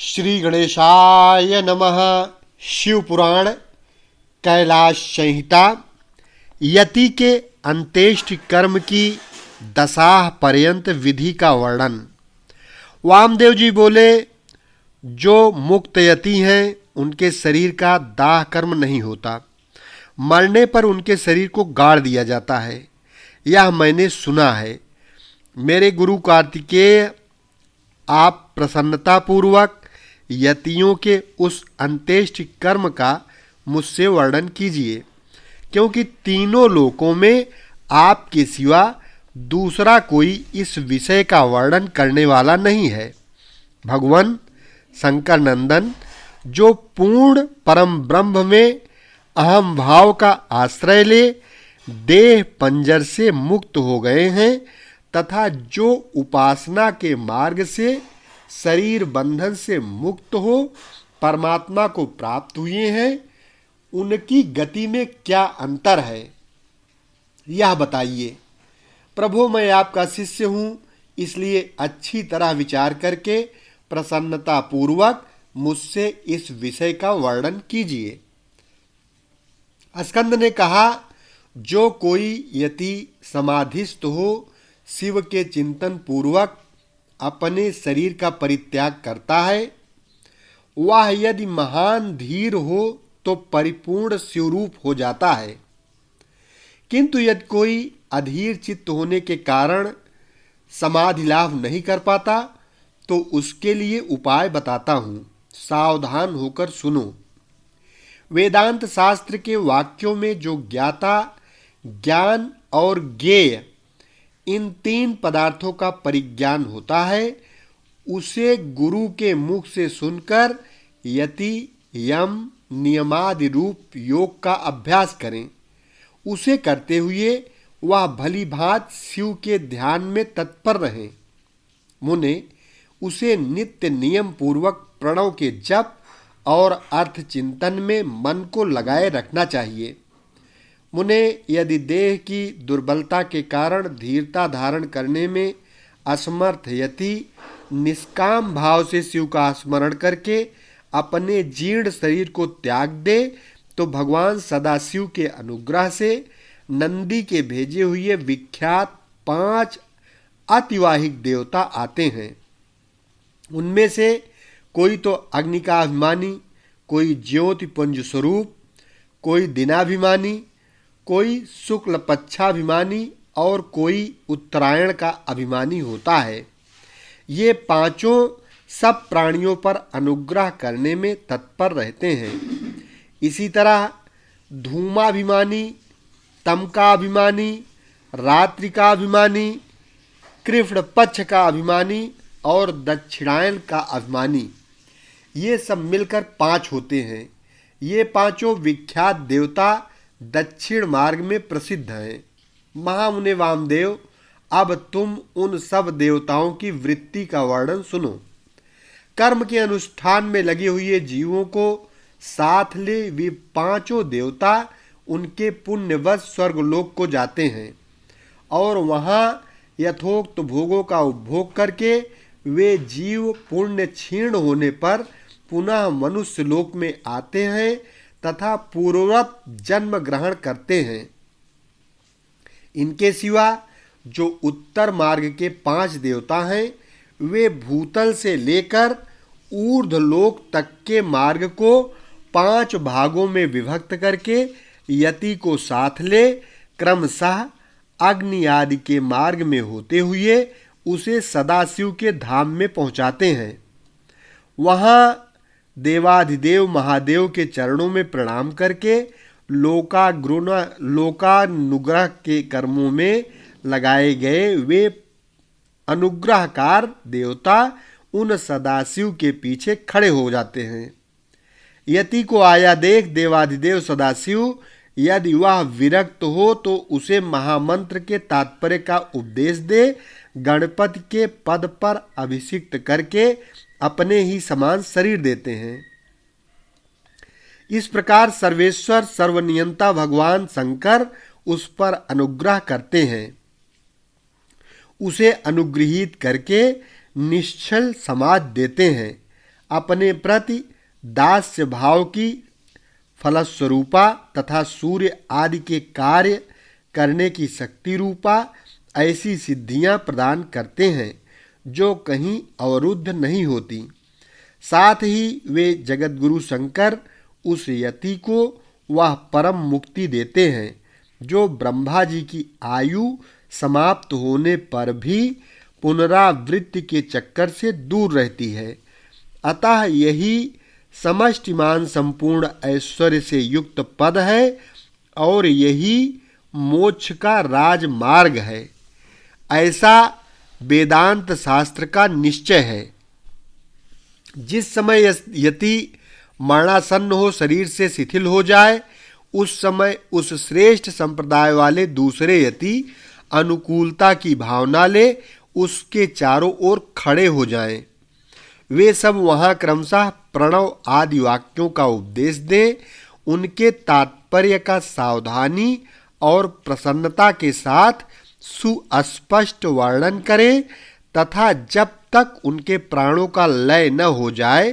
श्री गणेशाय नमः। शिव पुराण कैलाश संहिता यति के अंत्येष्टि कर्म की दशाह पर्यंत विधि का वर्णन। वामदेव जी बोले, जो मुक्त यति हैं उनके शरीर का दाह कर्म नहीं होता, मरने पर उनके शरीर को गाड़ दिया जाता है। यह मैंने सुना है। मेरे गुरु कार्तिकेय, आप प्रसन्नतापूर्वक यतियों के उस अंत्येष्टि कर्म का मुझसे वर्णन कीजिए, क्योंकि तीनों लोकों में आपके सिवा दूसरा कोई इस विषय का वर्णन करने वाला नहीं है। भगवान शंकर नंदन, जो पूर्ण परम ब्रह्म में अहम भाव का आश्रय ले देह पंजर से मुक्त हो गए हैं तथा जो उपासना के मार्ग से शरीर बंधन से मुक्त हो परमात्मा को प्राप्त हुए हैं, उनकी गति में क्या अंतर है, यह बताइए। प्रभु, मैं आपका शिष्य हूँ, इसलिए अच्छी तरह विचार करके प्रसन्नता पूर्वक मुझसे इस विषय का वर्णन कीजिए। स्कंद ने कहा, जो कोई यति समाधिस्थ हो, शिव के चिंतन पूर्वक अपने शरीर का परित्याग करता है, वह यदि महान धीर हो तो परिपूर्ण शिवरूप हो जाता है। किंतु यदि कोई अधीर चित्त होने के कारण समाधि लाभ नहीं कर पाता, तो उसके लिए उपाय बताता हूँ, सावधान होकर सुनो। वेदांत शास्त्र के वाक्यों में जो ज्ञाता, ज्ञान और ज्ञेय, इन तीन पदार्थों का परिज्ञान होता है, उसे गुरु के मुख से सुनकर यति यम नियमादि रूप योग का अभ्यास करें। उसे करते हुए वह भली भांत शिव के ध्यान में तत्पर रहें। मुने, उसे नित्य नियम पूर्वक प्रणव के जप और अर्थ चिंतन में मन को लगाए रखना चाहिए। मुने, यदि देह की दुर्बलता के कारण धीरता धारण करने में असमर्थ यति निष्काम भाव से शिव का स्मरण करके अपने जीर्ण शरीर को त्याग दे, तो भगवान सदाशिव के अनुग्रह से नंदी के भेजे हुए विख्यात 5 अतिवाहिक देवता आते हैं। उनमें से कोई तो अग्नि का अभिमानी, कोई ज्योति पुंज स्वरूप, कोई दिनाभिमानी, कोई शुक्ल पक्षाभिमानी और कोई उत्तरायण का अभिमानी होता है। ये पांचों सब प्राणियों पर अनुग्रह करने में तत्पर रहते हैं। इसी तरह धूमाभिमानी, तमकाभिमानी, रात्रि का अभिमानी, कृष्ण पक्ष का अभिमानी और दक्षिणायन का अभिमानी, ये सब मिलकर 5 होते हैं। ये पांचों विख्यात देवता दक्षिण मार्ग में प्रसिद्ध हैं। महामुनि वामदेव, अब तुम उन सब देवताओं की वृत्ति का वर्णन सुनो। कर्म के अनुष्ठान में लगे हुए जीवों को साथ ले वे पांचों देवता उनके पुण्यवश स्वर्गलोक को जाते हैं और वहां यथोक्त भोगों का उपभोग करके वे जीव पुण्य क्षीण होने पर पुनः मनुष्य लोक में आते हैं तथा पूर्ववत जन्म ग्रहण करते हैं। इनके सिवा जो उत्तर मार्ग के 5 देवता हैं, वे भूतल से लेकर ऊर्ध्वलोक तक के मार्ग को 5 भागों में विभक्त करके यति को साथ ले क्रमशः अग्नि आदि के मार्ग में होते हुए उसे सदाशिव के धाम में पहुंचाते हैं। वहां देवाधिदेव महादेव के चरणों में प्रणाम करके लोकानुग्रह के कर्मों में लगाए गए वे अनुग्रहकार देवता उन सदाशिव के पीछे खड़े हो जाते हैं। यति को आया देख देवाधिदेव सदाशिव, यदि वह विरक्त हो तो उसे महामंत्र के तात्पर्य का उपदेश दे गणपति के पद पर अभिषिक्त करके अपने ही समान शरीर देते हैं। इस प्रकार सर्वेश्वर सर्वनियंता भगवान शंकर उस पर अनुग्रह करते हैं। उसे अनुग्रहित करके निश्चल समाज देते हैं। अपने प्रति दास्य भाव की फलस्वरूपा तथा सूर्य आदि के कार्य करने की शक्ति रूपा ऐसी सिद्धियां प्रदान करते हैं जो कहीं अवरुद्ध नहीं होती। साथ ही वे जगतगुरु शंकर उस यति को वह परम मुक्ति देते हैं जो ब्रह्मा जी की आयु समाप्त होने पर भी पुनरावृत्ति के चक्कर से दूर रहती है। अतः यही समष्टिमान संपूर्ण ऐश्वर्य से युक्त पद है और यही मोक्ष का राजमार्ग है, ऐसा वेदांत शास्त्र का निश्चय है। जिस समय यति मरणासन्न हो, शरीर से शिथिल हो जाए, उस समय उस श्रेष्ठ संप्रदाय वाले दूसरे यति अनुकूलता की भावना ले उसके चारों ओर खड़े हो जाएं। वे सब वहां क्रमशः प्रणव आदि वाक्यों का उपदेश दें, उनके तात्पर्य का सावधानी और प्रसन्नता के साथ सुस्पष्ट वर्णन करें तथा जब तक उनके प्राणों का लय न हो जाए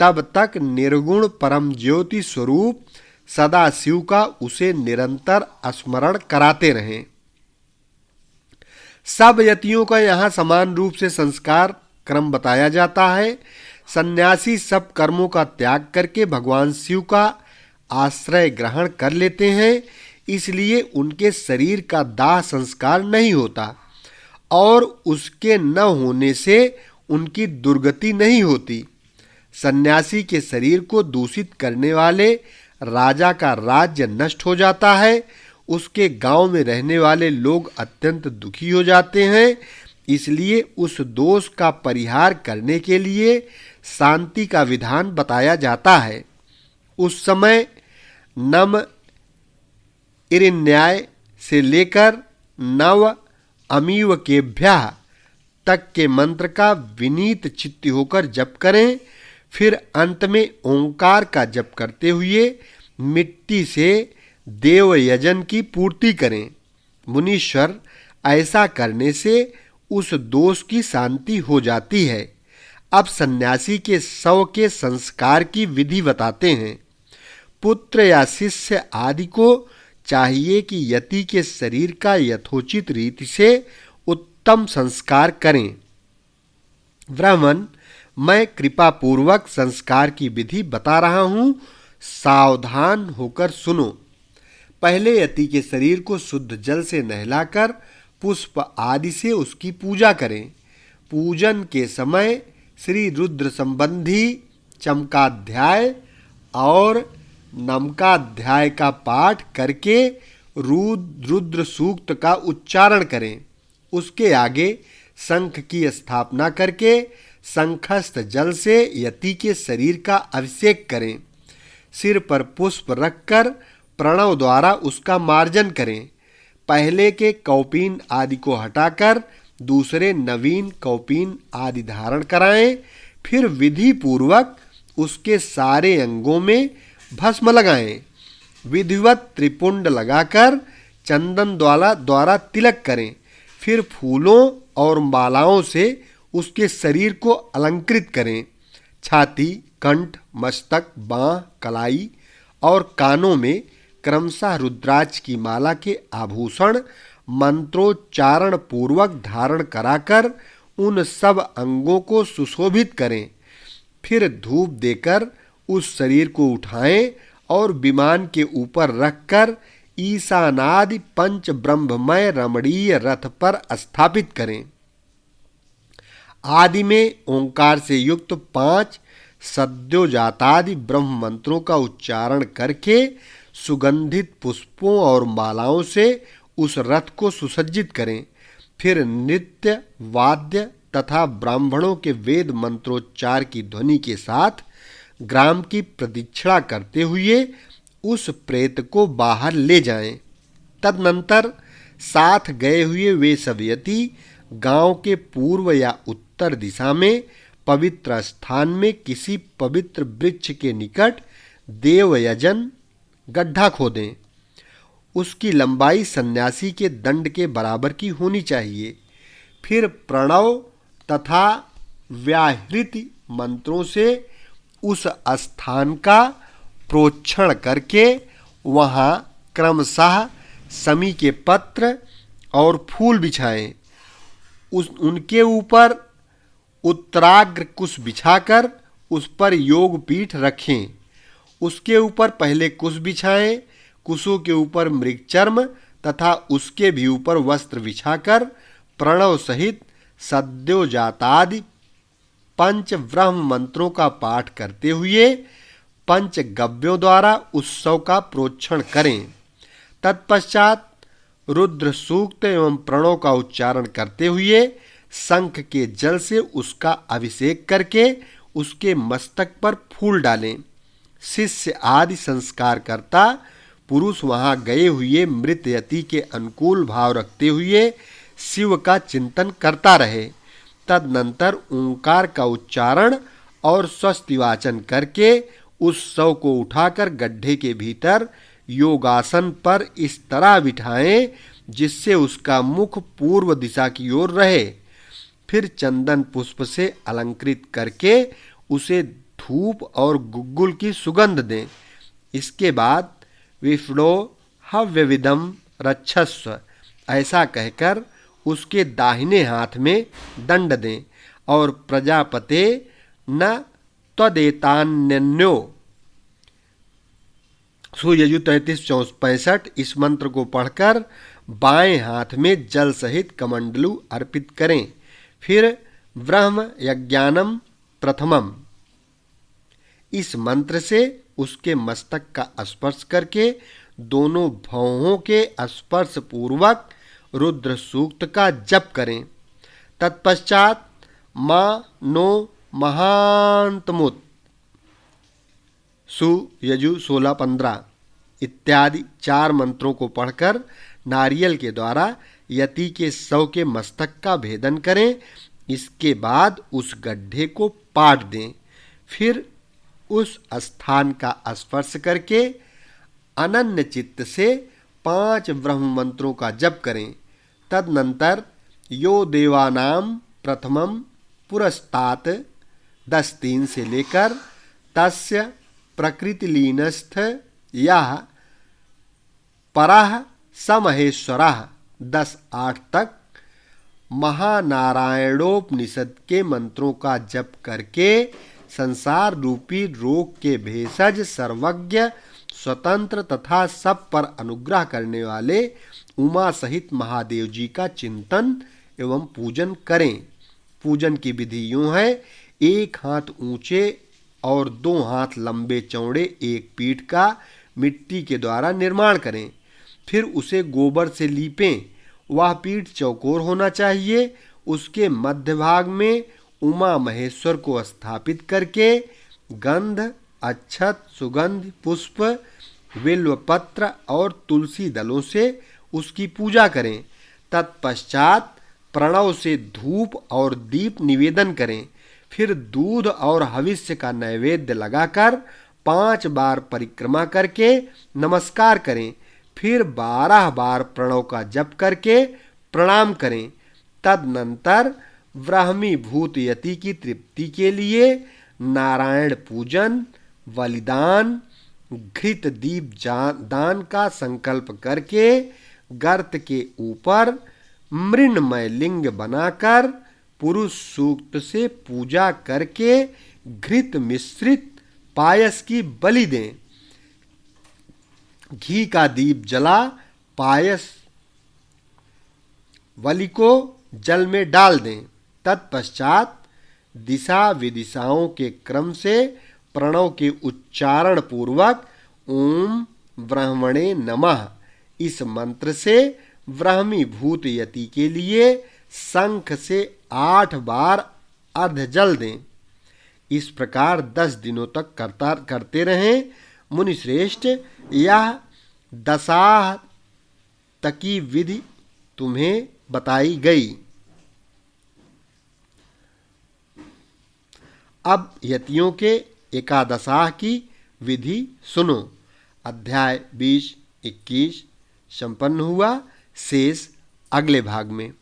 तब तक निर्गुण परम ज्योति स्वरूप सदा शिव का उसे निरंतर स्मरण कराते रहें। सब यतियों का यहाँ समान रूप से संस्कार क्रम बताया जाता है। सन्यासी सब कर्मों का त्याग करके भगवान शिव का आश्रय ग्रहण कर लेते हैं, इसलिए उनके शरीर का दाह संस्कार नहीं होता और उसके न होने से उनकी दुर्गति नहीं होती। सन्यासी के शरीर को दूषित करने वाले राजा का राज्य नष्ट हो जाता है, उसके गांव में रहने वाले लोग अत्यंत दुखी हो जाते हैं। इसलिए उस दोष का परिहार करने के लिए शांति का विधान बताया जाता है। उस समय नम इरिन्याय से लेकर नव अमीव केभ्यः तक के मंत्र का विनीत चित्त होकर जप करें। फिर अंत में ओंकार का जप करते हुए मिट्टी से देव यजन की पूर्ति करें। मुनीश्वर, ऐसा करने से उस दोष की शांति हो जाती है। अब सन्यासी के शव के संस्कार की विधि बताते हैं। पुत्र या शिष्य आदि को चाहिए कि यति के शरीर का यथोचित रीति से उत्तम संस्कार करें। ब्राह्मण, मैं कृपा पूर्वक संस्कार की विधि बता रहा हूं, सावधान होकर सुनो। पहले यति के शरीर को शुद्ध जल से नहलाकर पुष्प आदि से उसकी पूजा करें। पूजन के समय श्री रुद्र संबंधी चमकाध्याय और नमकाध्याय का पाठ करके रुद्र सूक्त का उच्चारण करें। उसके आगे शंख की स्थापना करके शंखस्थ जल से यति के शरीर का अभिषेक करें। सिर पर पुष्प रखकर प्रणव द्वारा उसका मार्जन करें। पहले के कौपीन आदि को हटाकर दूसरे नवीन कौपीन आदि धारण कराएं। फिर विधि पूर्वक उसके सारे अंगों में भस्म लगाएं। विधिवत त्रिपुंड लगाकर चंदन द्वारा तिलक करें। फिर फूलों और मालाओं से उसके शरीर को अलंकृत करें। छाती, कंठ, मस्तक, बाँह, कलाई और कानों में क्रमशः रुद्राक्ष की माला के आभूषण मंत्रोच्चारण पूर्वक धारण कराकर उन सब अंगों को सुशोभित करें। फिर धूप देकर उस शरीर को उठाएं और विमान के ऊपर रखकर ईशानादि पंच ब्रह्ममय रमणीय रथ पर स्थापित करें। आदि में ओंकार से युक्त 5 सद्योजातादि ब्रह्म मंत्रों का उच्चारण करके सुगंधित पुष्पों और मालाओं से उस रथ को सुसज्जित करें। फिर नृत्य, वाद्य तथा ब्राह्मणों के वेद मंत्रोच्चार की ध्वनि के साथ ग्राम की प्रदक्षिणा करते हुए उस प्रेत को बाहर ले जाएं। तदनंतर साथ गए हुए वे सब यति गांव के पूर्व या उत्तर दिशा में पवित्र स्थान में किसी पवित्र वृक्ष के निकट देवयजन गड्ढा खोदें। उसकी लंबाई सन्यासी के दंड के बराबर की होनी चाहिए। फिर प्रणव तथा व्याहृति मंत्रों से उस स्थान का प्रोक्षण करके वहाँ क्रमशः समी के पत्र और फूल बिछाएं। उनके ऊपर उत्तराग्र कुश बिछाकर उस पर योग पीठ रखें। उसके ऊपर पहले कुश बिछाएं, कुशों के ऊपर मृगचर्म तथा उसके भी ऊपर वस्त्र बिछाकर प्रणव सहित सद्योजातादि पंच ब्रह्म मंत्रों का पाठ करते हुए पंच गव्यों द्वारा उत्सव का प्रोक्षण करें। तत्पश्चात रुद्र सूक्त एवं प्रणव का उच्चारण करते हुए शंख के जल से उसका अभिषेक करके उसके मस्तक पर फूल डालें। शिष्य आदि संस्कार करता पुरुष वहां गए हुए मृत यति के अनुकूल भाव रखते हुए शिव का चिंतन करता रहे। तदनंतर ओंकार का उच्चारण और स्वस्ति वाचन करके उस शव को उठाकर गड्ढे के भीतर योगासन पर इस तरह बिठाएं जिससे उसका मुख पूर्व दिशा की ओर रहे। फिर चंदन पुष्प से अलंकृत करके उसे धूप और गुग्गुल की सुगंध दें। इसके बाद विष्णो हव्यविदम रक्षस्व ऐसा कहकर उसके दाहिने हाथ में दंड दें और प्रजापते न त्वदेतान्यो सुयजु 33-65 इस मंत्र को पढ़कर बाएं हाथ में जल सहित कमंडलू अर्पित करें। फिर ब्रह्म यज्ञानम प्रथमम इस मंत्र से उसके मस्तक का स्पर्श करके दोनों भौहों के स्पर्श पूर्वक रुद्र सूक्त का जप करें। तत्पश्चात मां नो महांतमुत सु यजु 16-15 इत्यादि 4 मंत्रों को पढ़कर नारियल के द्वारा यति के शव के मस्तक का भेदन करें। इसके बाद उस गड्ढे को पाट दें। फिर उस स्थान का स्पर्श करके अनन्य चित्त से 5 ब्रह्म मंत्रों का जप करें। तदनंतर यो देवानाम प्रथमम पुरस्तात 10-3 से लेकर तस्य प्रकृतिलीनस्थ यह परः स महेश्वरः 10-8 तक महानारायणोपनिषद के मंत्रों का जप करके संसार रूपी रोग के भेषज सर्वज्ञ स्वतंत्र तथा सब पर अनुग्रह करने वाले उमा सहित महादेव जी का चिंतन एवं पूजन करें। पूजन की विधि यूं है, 1 हाथ ऊंचे और 2 हाथ लंबे चौड़े एक पीठ का मिट्टी के द्वारा निर्माण करें। फिर उसे गोबर से लीपें। वह पीठ चौकोर होना चाहिए। उसके मध्य भाग में उमा महेश्वर को स्थापित करके गंध, अक्षत, सुगंध, पुष्प, बिल्वपत्र और तुलसी दलों से उसकी पूजा करें। तत्पश्चात प्रणव से धूप और दीप निवेदन करें। फिर दूध और हविष्य का नैवेद्य लगाकर 5 बार परिक्रमा करके नमस्कार करें। फिर 12 बार प्रणव का जप करके प्रणाम करें। तदनंतर ब्राह्मीभूत यति की तृप्ति के लिए नारायण पूजन, बलिदान, घृत दीप दान का संकल्प करके गर्त के ऊपर मृण्मय लिंग बनाकर पुरुष सूक्त से पूजा करके घृत मिश्रित पायस की बलि दें। घी का दीप जला पायस बलि को जल में डाल दें। तत्पश्चात दिशा विदिशाओं के क्रम से प्रणव के उच्चारण पूर्वक ओम ब्रह्मणे नमः इस मंत्र से ब्राह्मीभूत यति के लिए शंख से 8 बार अर्ध जल दें। इस प्रकार 10 दिनों तक करते रहें। मुनिश्रेष्ठ, यह दशाह तकी विधि तुम्हें बताई गई। अब यतियों के एकादशाह की विधि सुनो। अध्याय 20-21 संपन्न हुआ। शेष अगले भाग में।